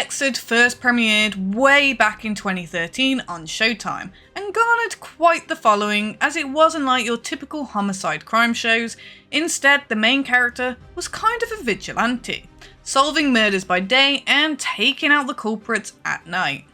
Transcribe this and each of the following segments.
Dexter first premiered way back in 2013 on Showtime and garnered quite the following, as it wasn't like your typical homicide crime shows. Instead, the main character was kind of a vigilante, solving murders by day and taking out the culprits at night.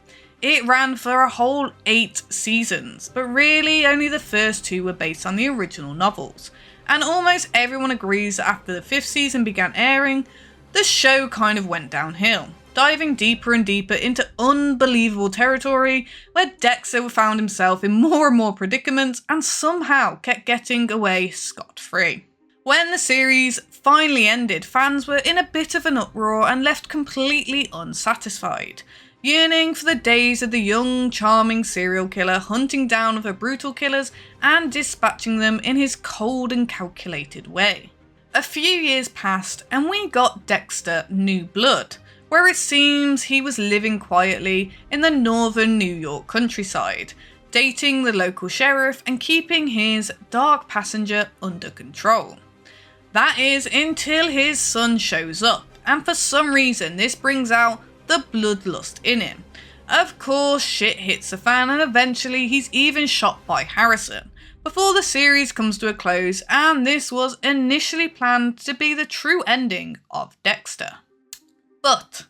It ran for a whole 8 seasons, but really only the first 2 were based on the original novels, and almost everyone agrees that after the 5th season began airing, the show kind of went downhill, diving deeper and deeper into unbelievable territory where Dexter found himself in more and more predicaments and somehow kept getting away scot-free. When the series finally ended, fans were in a bit of an uproar and left completely unsatisfied, yearning for the days of the young, charming serial killer hunting down other brutal killers and dispatching them in his cold and calculated way. A few years passed and we got Dexter New Blood, where it seems he was living quietly in the northern New York countryside, dating the local sheriff and keeping his dark passenger under control. That is until his son shows up, and for some reason this brings out the bloodlust in him. Of course, shit hits the fan and eventually he's even shot by Harrison, before the series comes to a close, and this was initially planned to be the true ending of Dexter. But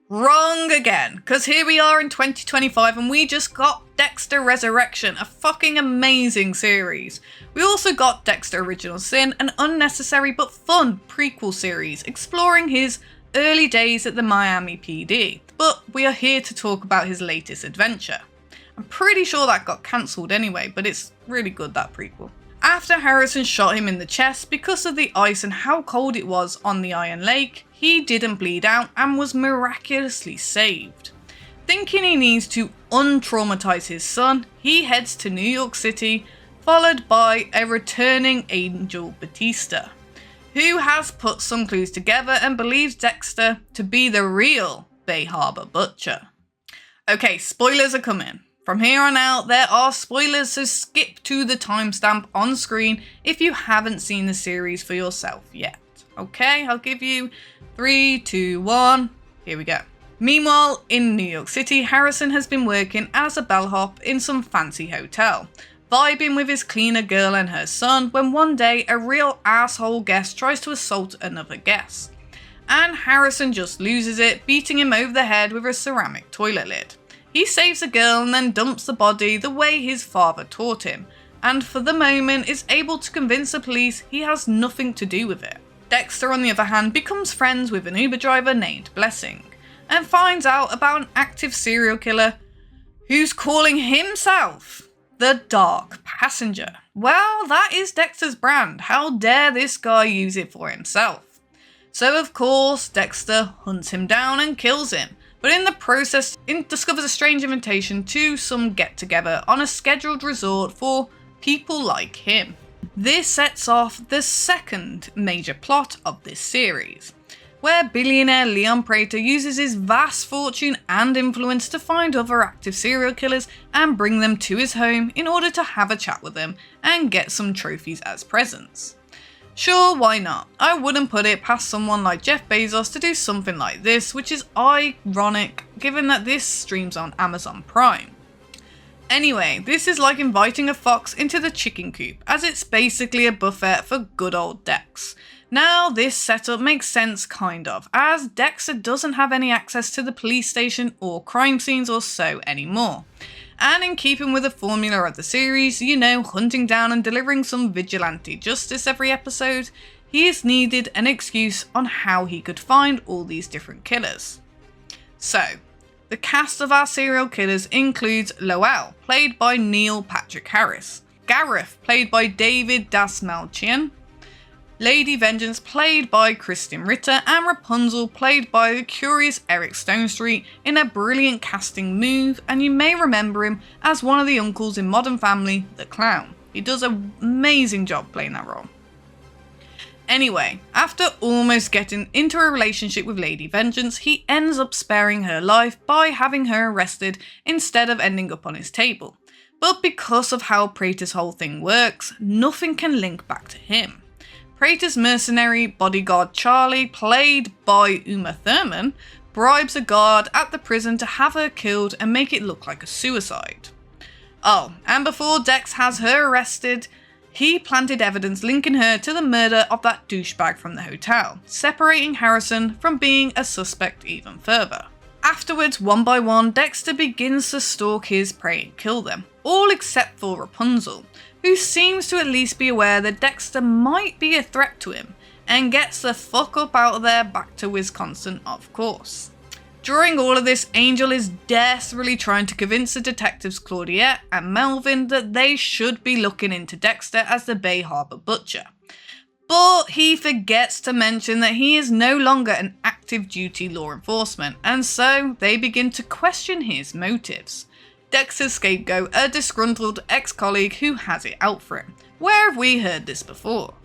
wrong again, because here we are in 2025 and we just got Dexter Resurrection, a fucking amazing series. We also got Dexter Original Sin, an unnecessary but fun prequel series exploring his early days at the Miami PD, but we are here to talk about his latest adventure. I'm pretty sure that got cancelled anyway, but it's really good, that prequel. After Harrison shot him in the chest because of the ice and how cold it was on the Iron Lake, he didn't bleed out and was miraculously saved. Thinking he needs to untraumatize his son, he heads to New York City, followed by a returning Angel Batista, who has put some clues together and believes Dexter to be the real Bay Harbor Butcher. Okay, spoilers are coming. From here on out, there are spoilers, so skip to the timestamp on screen if you haven't seen the series for yourself yet. Okay, I'll give you 3, 2, 1, here we go. Meanwhile, in New York City, Harrison has been working as a bellhop in some fancy hotel, vibing with his cleaner girl and her son, when one day a real asshole guest tries to assault another guest, and Harrison just loses it, beating him over the head with a ceramic toilet lid. He saves the girl and then dumps the body the way his father taught him, and for the moment is able to convince the police he has nothing to do with it. Dexter, on the other hand, becomes friends with an Uber driver named Blessing, and finds out about an active serial killer who's calling himself the Dark Passenger. Well, that is Dexter's brand. How dare this guy use it for himself? So of course, Dexter hunts him down and kills him, but in the process discovers a strange invitation to some get-together on a scheduled resort for people like him. This sets off the second major plot of this series, where billionaire Leon Prater uses his vast fortune and influence to find other active serial killers and bring them to his home in order to have a chat with them and get some trophies as presents. Sure, why not? I wouldn't put it past someone like Jeff Bezos to do something like this, which is ironic given that this streams on Amazon Prime. Anyway, this is like inviting a fox into the chicken coop, as it's basically a buffet for good old Dex. Now, this setup makes sense kind of, as Dexter doesn't have any access to the police station or crime scenes or so anymore. And in keeping with the formula of the series, you know, hunting down and delivering some vigilante justice every episode, he has needed an excuse on how he could find all these different killers. So, the cast of our serial killers includes Lowell, played by Neil Patrick Harris, Gareth, played by David Dastmalchian, Lady Vengeance, played by Kristen Ritter, and Rapunzel, played by the curious Eric Stonestreet, in a brilliant casting move, and you may remember him as one of the uncles in Modern Family, the Clown. He does an amazing job playing that role. Anyway, after almost getting into a relationship with Lady Vengeance, he ends up sparing her life by having her arrested instead of ending up on his table. But because of how Prater's whole thing works, nothing can link back to him. Prater's mercenary bodyguard Charlie, played by Uma Thurman, bribes a guard at the prison to have her killed and make it look like a suicide. Oh, and before Dex has her arrested, he planted evidence linking her to the murder of that douchebag from the hotel, separating Harrison from being a suspect even further. Afterwards, one by one, Dexter begins to stalk his prey and kill them, all except for Rapunzel, who seems to at least be aware that Dexter might be a threat to him, and gets the fuck up out of there back to Wisconsin, of course. During all of this, Angel is desperately trying to convince the detectives Claudiette and Melvin that they should be looking into Dexter as the Bay Harbor Butcher. But he forgets to mention that he is no longer an active duty law enforcement, and so they begin to question his motives. Dexter's scapegoat, a disgruntled ex-colleague who has it out for him. Where have we heard this before?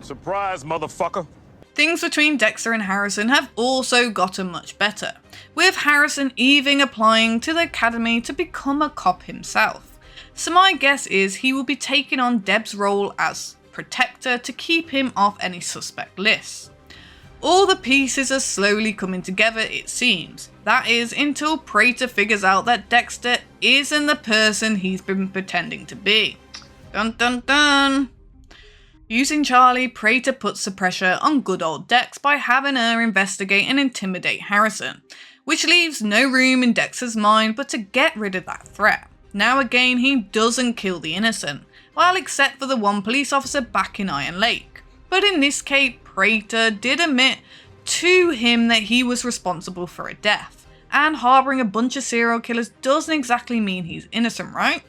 Surprise, motherfucker. Things between Dexter and Harrison have also gotten much better, with Harrison even applying to the academy to become a cop himself. So my guess is he will be taking on Deb's role as protector to keep him off any suspect lists. All the pieces are slowly coming together, it seems. That is, until Prater figures out that Dexter isn't the person he's been pretending to be. Dun dun dun! Using Charlie, Prater puts the pressure on good old Dex by having her investigate and intimidate Harrison, which leaves no room in Dexter's mind but to get rid of that threat. Now again, he doesn't kill the innocent, well, except for the one police officer back in Iron Lake. But in this case, Prater did admit to him that he was responsible for a death, and harbouring a bunch of serial killers doesn't exactly mean he's innocent, right?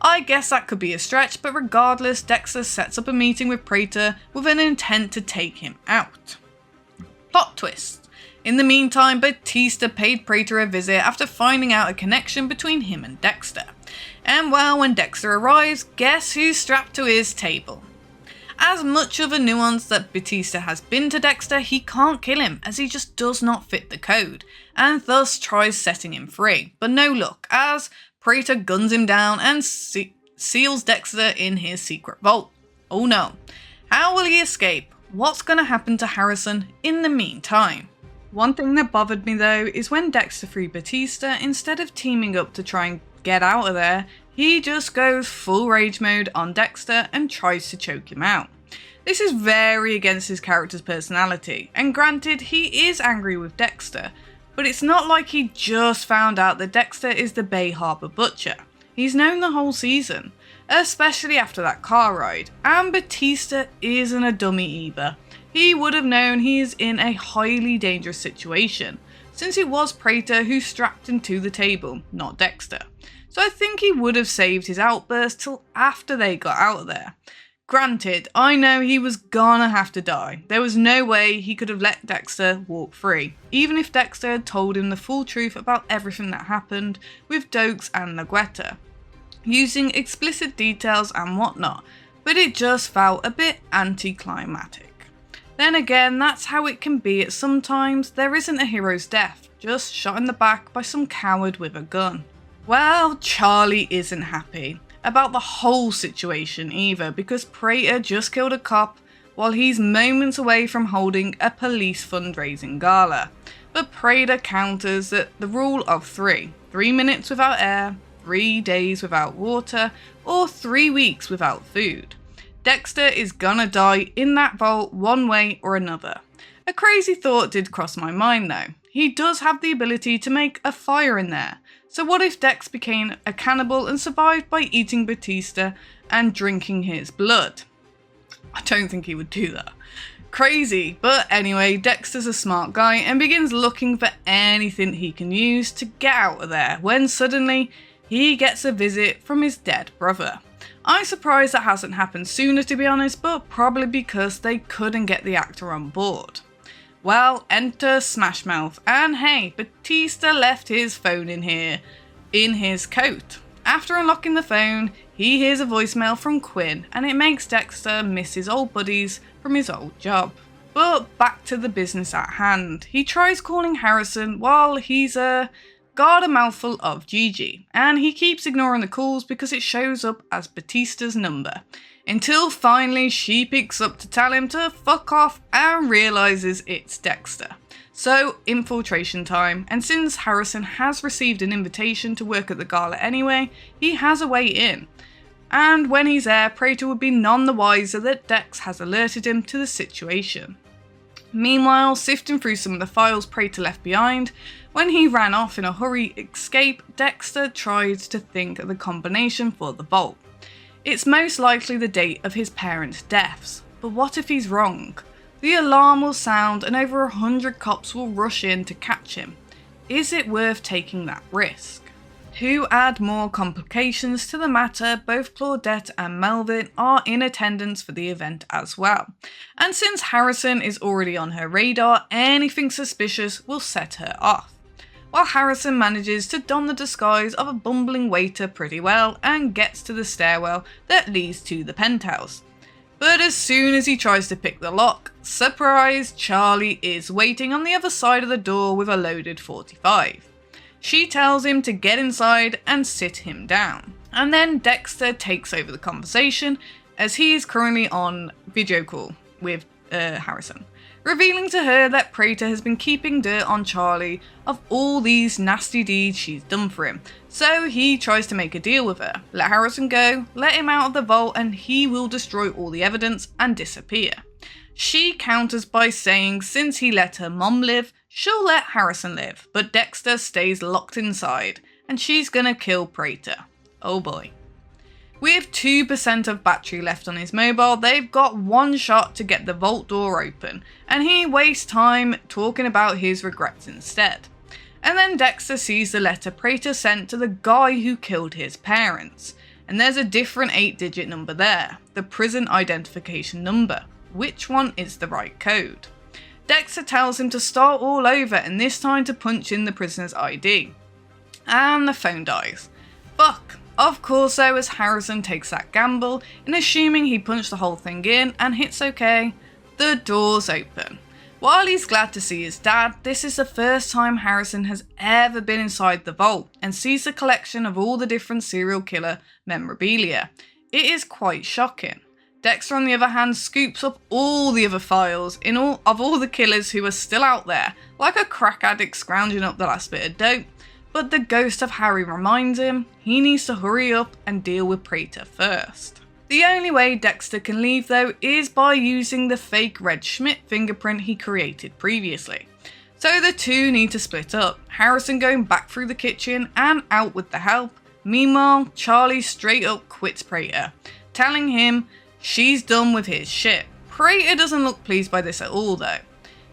I guess that could be a stretch, but regardless, Dexter sets up a meeting with Prater with an intent to take him out. Plot twist. In the meantime, Batista paid Prater a visit after finding out a connection between him and Dexter. And well, when Dexter arrives, guess who's strapped to his table? As much of a nuance that Batista has been to Dexter, he can't kill him as he just does not fit the code, and thus tries setting him free. But no luck, as Prater guns him down and seals Dexter in his secret vault. Oh no. How will he escape? What's going to happen to Harrison in the meantime? One thing that bothered me though is when Dexter freed Batista, instead of teaming up to try and get out of there, he just goes full rage mode on Dexter and tries to choke him out. This is very against his character's personality, and granted, he is angry with Dexter, but it's not like he just found out that Dexter is the Bay Harbor Butcher. He's known the whole season, especially after that car ride, and Batista isn't a dummy either. He would have known he is in a highly dangerous situation, since it was Prater who strapped him to the table, not Dexter. So I think he would have saved his outburst till after they got out of there. Granted, I know he was gonna have to die. There was no way he could have let Dexter walk free, even if Dexter had told him the full truth about everything that happened with Dokes and Laguetta, using explicit details and whatnot, but it just felt a bit anticlimactic. Then again, that's how it can be at sometimes. There isn't a hero's death, just shot in the back by some coward with a gun. Well, Charlie isn't happy about the whole situation either, because Prater just killed a cop while he's moments away from holding a police fundraising gala. But Prater counters that the rule of 3 minutes without air, 3 days without water, or 3 weeks without food. Dexter is gonna die in that vault one way or another. A crazy thought did cross my mind though. He does have the ability to make a fire in there. So what if Dex became a cannibal and survived by eating Batista and drinking his blood? I don't think he would do that. Crazy, but anyway, Dexter's a smart guy and begins looking for anything he can use to get out of there when suddenly he gets a visit from his dead brother. I'm surprised that hasn't happened sooner to be honest, but probably because they couldn't get the actor on board. Well, enter Smash Mouth, and hey, Batista left his phone in here, in his coat. After unlocking the phone, he hears a voicemail from Quinn, and it makes Dexter miss his old buddies from his old job. But back to the business at hand. He tries calling Harrison while he's got a mouthful of Gigi, and he keeps ignoring the calls because it shows up as Batista's number. Until finally she picks up to tell him to fuck off and realises it's Dexter. So, infiltration time, and since Harrison has received an invitation to work at the gala anyway, he has a way in. And when he's there, Prater would be none the wiser that Dex has alerted him to the situation. Meanwhile, sifting through some of the files Prater left behind, when he ran off in a hurry escape, Dexter tried to think of the combination for the vault. It's most likely the date of his parents' deaths, but what if he's wrong? The alarm will sound and over 100 cops will rush in to catch him. Is it worth taking that risk? To add more complications to the matter, both Claudette and Melvin are in attendance for the event as well. And since Harrison is already on her radar, anything suspicious will set her off. While Harrison manages to don the disguise of a bumbling waiter pretty well and gets to the stairwell that leads to the penthouse. But as soon as he tries to pick the lock, surprise, Charlie is waiting on the other side of the door with a loaded .45. She tells him to get inside and sit him down. And then Dexter takes over the conversation as he is currently on video call with Harrison, revealing to her that Prater has been keeping dirt on Charlie of all these nasty deeds she's done for him. So he tries to make a deal with her. Let Harrison go, let him out of the vault, and he will destroy all the evidence and disappear. She counters by saying since he let her mom live, she'll let Harrison live, but Dexter stays locked inside, and she's gonna kill Prater. Oh boy. With 2% of battery left on his mobile, they've got one shot to get the vault door open, and he wastes time talking about his regrets instead. And then Dexter sees the letter Prater sent to the guy who killed his parents, and there's a different 8-digit number there, the prison identification number. Which one is the right code? Dexter tells him to start all over and this time to punch in the prisoner's ID. And the phone dies. Fuck. Of course though, as Harrison takes that gamble, in assuming he punched the whole thing in and hits OK, the doors open. While he's glad to see his dad, this is the first time Harrison has ever been inside the vault and sees the collection of all the different serial killer memorabilia. It is quite shocking. Dexter, on the other hand, scoops up all the other files of all the killers who are still out there, like a crack addict scrounging up the last bit of dope. But the ghost of Harry reminds him he needs to hurry up and deal with Prater first. The only way Dexter can leave though is by using the fake Red Schmidt fingerprint he created previously. So the two need to split up, Harrison going back through the kitchen and out with the help. Meanwhile, Charlie straight up quits Prater, telling him she's done with his shit. Prater doesn't look pleased by this at all though.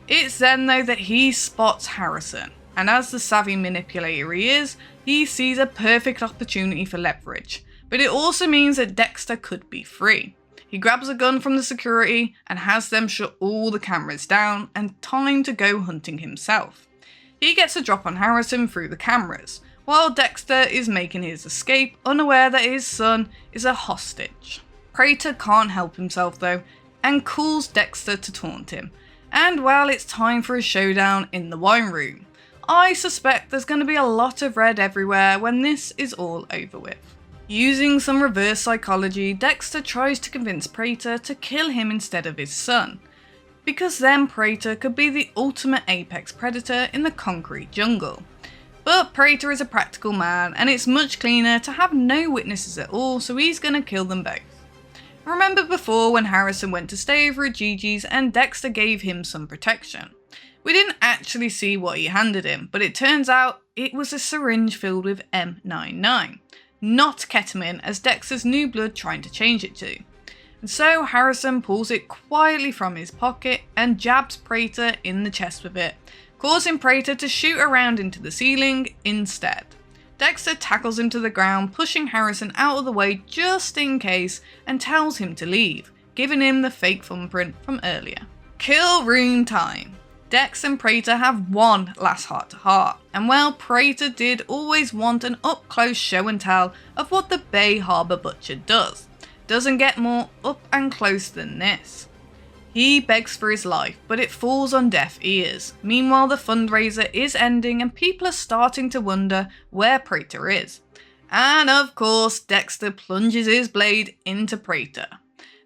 It's then though that he spots Harrison, and as the savvy manipulator he is, he sees a perfect opportunity for leverage. But it also means that Dexter could be free. He grabs a gun from the security and has them shut all the cameras down and time to go hunting himself. He gets a drop on Harrison through the cameras, while Dexter is making his escape, unaware that his son is a hostage. Prater can't help himself though, and calls Dexter to taunt him. And well, it's time for a showdown in the wine room. I suspect there's going to be a lot of red everywhere when this is all over with. Using some reverse psychology, Dexter tries to convince Prater to kill him instead of his son, because then Prater could be the ultimate apex predator in the concrete jungle. But Prater is a practical man and it's much cleaner to have no witnesses at all, so he's going to kill them both. Remember before when Harrison went to stay over at Gigi's and Dexter gave him some protection? We didn't actually see what he handed him, but it turns out it was a syringe filled with M99. Not ketamine as Dexter's new blood trying to change it to. And so Harrison pulls it quietly from his pocket and jabs Prater in the chest with it, causing Prater to shoot around into the ceiling instead. Dexter tackles him to the ground, pushing Harrison out of the way just in case, and tells him to leave, giving him the fake thumbprint from earlier. Kill room time. Dex and Prater have one last heart-to-heart, and while Prater did always want an up-close show and tell of what the Bay Harbour Butcher does, doesn't get more up and close than this. He begs for his life, but it falls on deaf ears. Meanwhile, the fundraiser is ending and people are starting to wonder where Prater is. And of course, Dexter plunges his blade into Prater.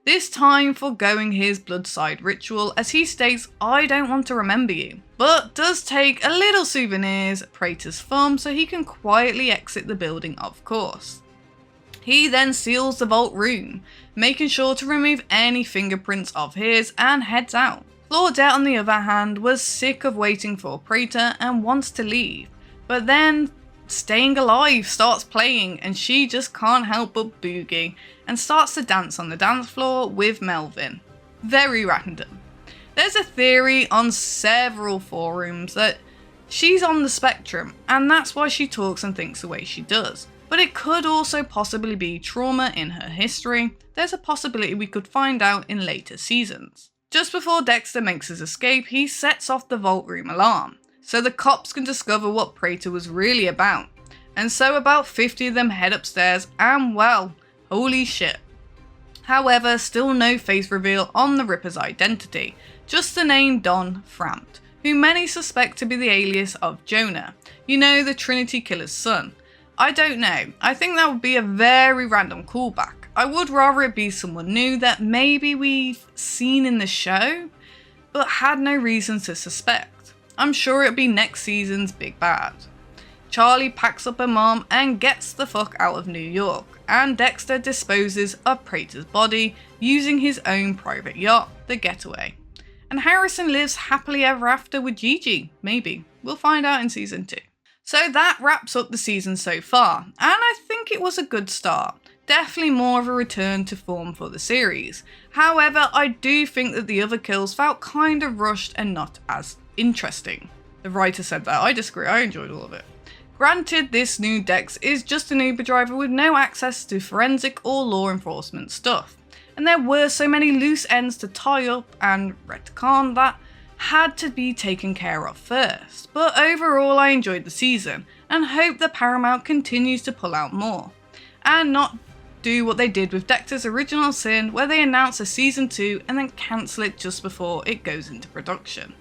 this time foregoing his blood side ritual as he states, "I don't want to remember you," but does take a little souvenirs at Praetor's farm so he can quietly exit the building, of course. He then seals the vault room, making sure to remove any fingerprints of his, and heads out. Claudette, on the other hand, was sick of waiting for Praetor and wants to leave, but then Staying Alive starts playing and she just can't help but boogie and starts to dance on the dance floor with Melvin. Very random. There's a theory on several forums that she's on the spectrum and that's why she talks and thinks the way she does. But it could also possibly be trauma in her history. There's a possibility we could find out in later seasons. Just before Dexter makes his escape, he sets off the vault room alarm, so the cops can discover what Praetor was really about. And so about 50 of them head upstairs and well, holy shit. However, still no face reveal on the Ripper's identity, just the name Don Frampt, who many suspect to be the alias of Jonah, you know, the Trinity Killer's son. I don't know, I think that would be a very random callback. I would rather it be someone new that maybe we've seen in the show, but had no reason to suspect. I'm sure it'll be next season's big bad. Charlie packs up her mom and gets the fuck out of New York, and Dexter disposes of Praetor's body using his own private yacht, the Getaway. And Harrison lives happily ever after with Gigi, maybe. We'll find out in season 2. So that wraps up the season so far, and I think it was a good start. Definitely more of a return to form for the series. However, I do think that the other kills felt kind of rushed and not as interesting. The writer said that. I disagree, I enjoyed all of it. Granted, this new Dex is just an Uber driver with no access to forensic or law enforcement stuff. And there were so many loose ends to tie up and retcon that had to be taken care of first. But overall I enjoyed the season and hope that Paramount continues to pull out more. And not do what they did with Dexter's Original Sin, where they announce a season 2 and then cancel it just before it goes into production.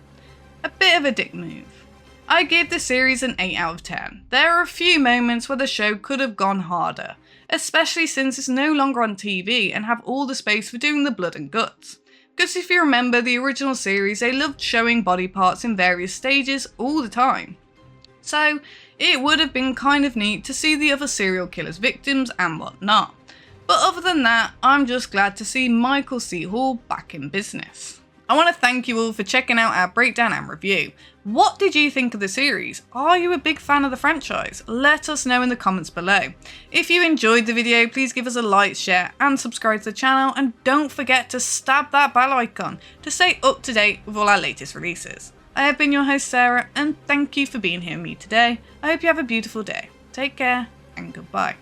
A bit of a dick move. I give the series an 8 out of 10. There are a few moments where the show could have gone harder, especially since it's no longer on TV and have all the space for doing the blood and guts. Because if you remember the original series, they loved showing body parts in various stages all the time. So it would have been kind of neat to see the other serial killers' victims and whatnot. But other than that, I'm just glad to see Michael C. Hall back in business. I want to thank you all for checking out our breakdown and review. What did you think of the series? Are you a big fan of the franchise? Let us know in the comments below. If you enjoyed the video, please give us a like, share and subscribe to the channel, and don't forget to stab that bell icon to stay up to date with all our latest releases. I have been your host Sarah, and thank you for being here with me today. I hope you have a beautiful day. Take care and goodbye.